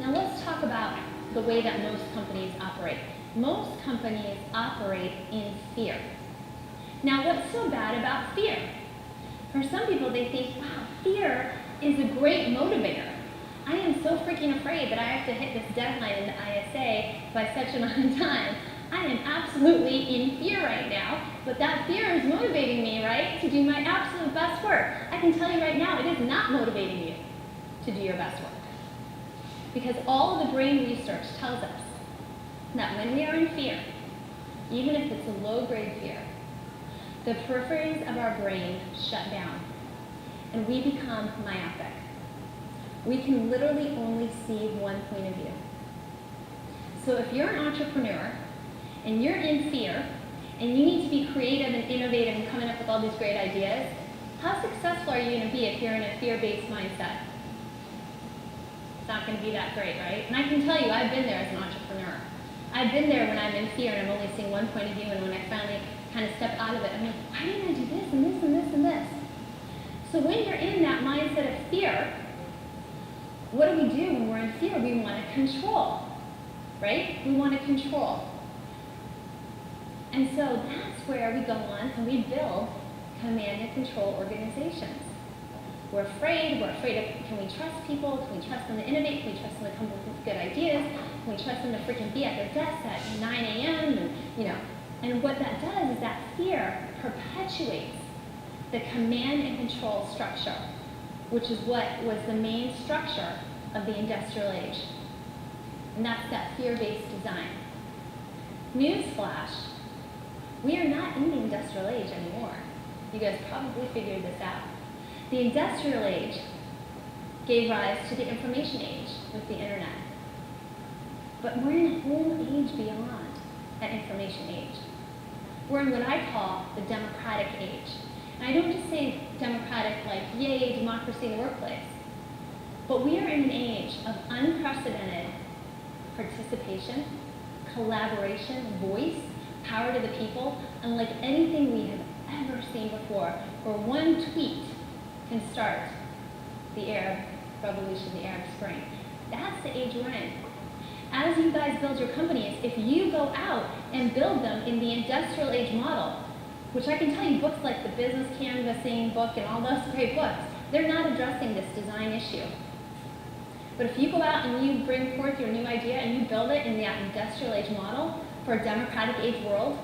Now let's talk about the way that most companies operate. Most companies operate in fear. Now what's so bad about fear? For some people, they think, wow, fear is a great motivator. I am so freaking afraid that I have to hit this deadline in the ISA by such an amount of time. I am absolutely in fear right now, but that fear is motivating me, right, to do my absolute best work. I can tell you right now, it is not motivating you to do your best work. Because all of the brain research tells us that when we are in fear, even if it's a low-grade fear, the peripheries of our brain shut down, and we become myopic. We can literally only see one point of view. So if you're an entrepreneur, and you're in fear, and you need to be creative and innovative and coming up with all these great ideas, how successful are you going to be if you're in a fear-based mindset? It's not going to be that great, right? And I can tell you, I've been there as an entrepreneur. I've been there when I'm in fear and I'm only seeing one point of view, and when I finally kind of step out of it, I'm like, why didn't I do this and this and this and this? So when you're in that mindset of fear, what do we do when we're in fear? We want to control, right? We want to control. And so that's where we go on and we build command and control organizations. We're afraid of, can we trust people? Can we trust them to innovate? Can we trust them to come up with good ideas? Can we trust them to freaking be at their desks at 9 a.m.? And what that does is that fear perpetuates the command and control structure, which is what was the main structure of the industrial age. And that's that fear-based design. Newsflash, we are not in the industrial age anymore. You guys probably figured this out. The industrial age gave rise to the information age with the internet. But we're in a whole age beyond that information age. We're in what I call the democratic age. And I don't just say democratic like, yay, democracy in the workplace. But we are in an age of unprecedented participation, collaboration, voice, power to the people, unlike anything we have ever seen before, where one tweet can start the Arab Revolution, the Arab Spring. That's the age we're in. As you guys build your companies, if you go out and build them in the industrial age model, which I can tell you books like the Business Canvassing book and all those great books, they're not addressing this design issue. But if you go out and you bring forth your new idea and you build it in that industrial age model for a democratic age world,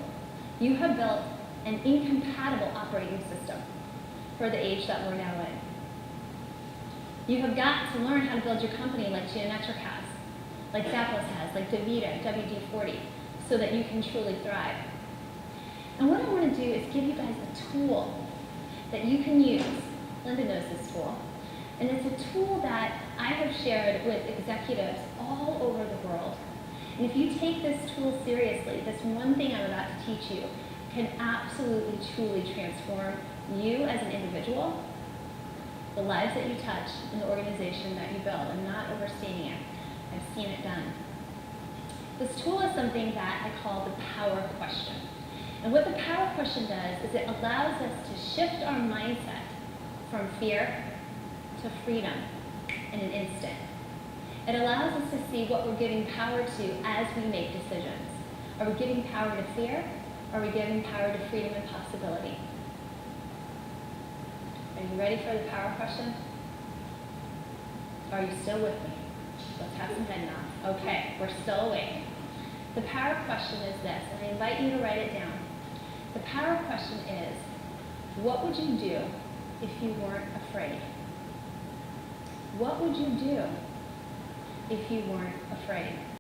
you have built an incompatible operating system for the age that we're now in. You have got to learn how to build your company like Geometric has, like Zappos has, like DaVita, WD-40, so that you can truly thrive. And what I want to do is give you guys a tool that you can use. Linda knows this tool. And it's a tool that I have shared with executives all over the world. And if you take this tool seriously, this one thing I'm about to teach you can absolutely, truly transform you as an individual, the lives that you touch, and the organization that you build. I'm not overstating it. I've seen it done. This tool is something that I call the power question. And what the power question does is it allows us to shift our mindset from fear to freedom in an instant. It allows us to see what we're giving power to as we make decisions. Are we giving power to fear? Or are we giving power to freedom and possibility? Are you ready for the power question? Are you still with me? Let's have some head nods. Okay, we're still awake. The power question is this, and I invite you to write it down. The power question is, what would you do if you weren't afraid? What would you do if you weren't afraid?